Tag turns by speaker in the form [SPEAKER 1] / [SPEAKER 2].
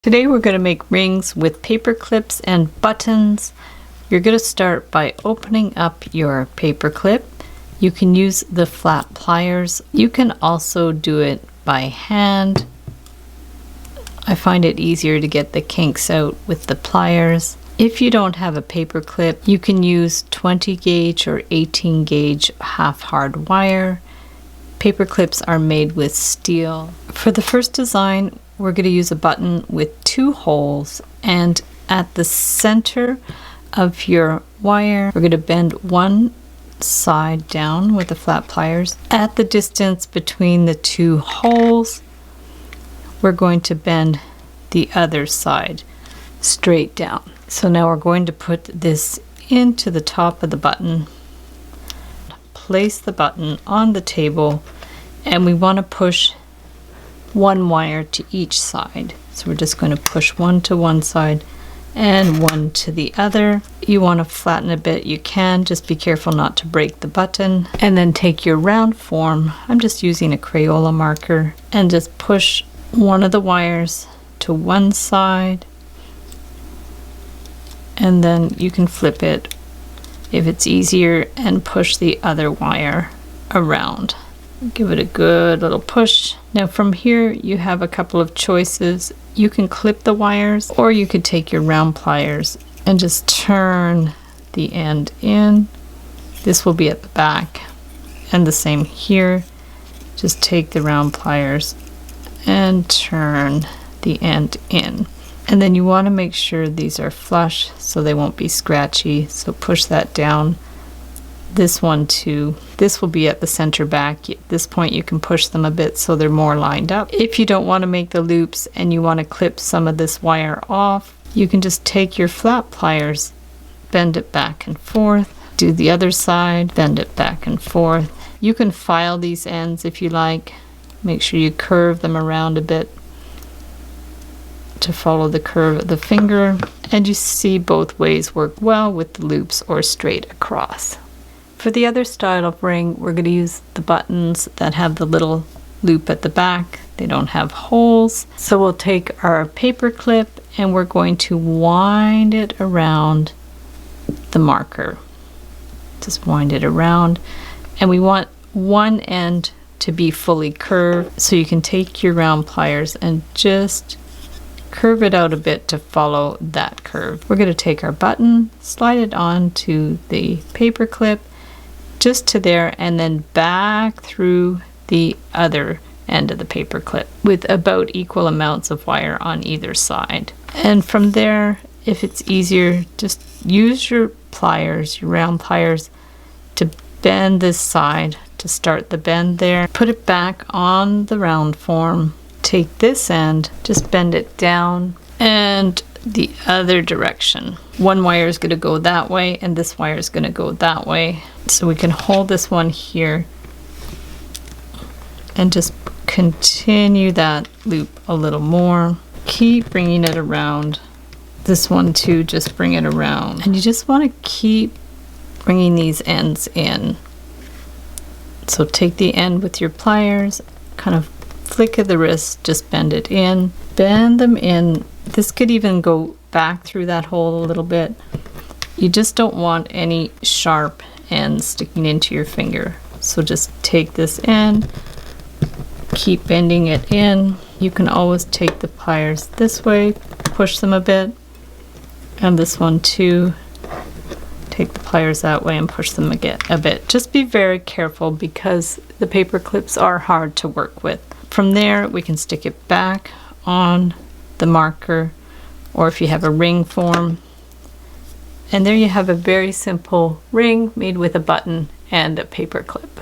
[SPEAKER 1] Today we're going to make rings with paper clips and buttons. You're going to start by opening up your paper clip. You can use the flat pliers. You can also do it by hand. I find it easier to get the kinks out with the pliers. If you don't have a paper clip, you can use 20 gauge or 18 gauge half hard wire. Paper clips are made with steel. For the first design, we're going to use a button with 2 holes, and at the center of your wire, we're going to bend one side down with the flat pliers. At the distance between the 2 holes, we're going to bend the other side straight down. So now we're going to put this into the top of the button, place the button on the table, and we want to push 1 wire to each side. So we're just going to push one to one side and one to the other. You want to flatten a bit, you can, just be careful not to break the button. And then take your round form, I'm just using a Crayola marker, and just push one of the wires to one side, and then you can flip it if it's easier and push the other wire around. Give it a good little push. Now from here you have a couple of choices. You can clip the wires, or you could take your round pliers and just turn the end in. This will be at the back, and the same here. Just take the round pliers and turn the end in. And then you want to make sure these are flush so they won't be scratchy, so push that down. This one too. This will be at the center back. At this point you can push them a bit so they're more lined up. If you don't want to make the loops and you want to clip some of this wire off, you can just take your flat pliers, bend it back and forth, do the other side, bend it back and forth. You can file these ends if you like. Make sure you curve them around a bit to follow the curve of the finger, and you see both ways work well with the loops or straight across. For the other style of ring, we're going to use the buttons that have the little loop at the back. They don't have holes. So we'll take our paper clip and we're going to wind it around the marker. Just wind it around, and we want one end to be fully curved, so you can take your round pliers and just curve it out a bit to follow that curve. We're going to take our button, slide it onto the paper clip, just to there, and then back through the other end of the paper clip with about equal amounts of wire on either side. And from there, if it's easier, just use your pliers, your round pliers, to bend this side to start the bend there. Put it back on the round form. Take this end, just bend it down and the other direction. One wire is going to go that way and this wire is going to go that way. So we can hold this one here and just continue that loop a little more. Keep bringing it around. This one too, just bring it around. And you just want to keep bringing these ends in. So take the end with your pliers, kind of flick of the wrist, just bend it in, bend them in. This could even go back through that hole a little bit. You just don't want any sharp ends sticking into your finger. So just take this end, keep bending it in. You can always take the pliers this way, push them a bit, and this one too. Take the pliers that way and push them again a bit. Just be very careful because the paper clips are hard to work with. From there, we can stick it back on the marker, or if you have a ring form. And there you have a very simple ring made with a button and a paper clip.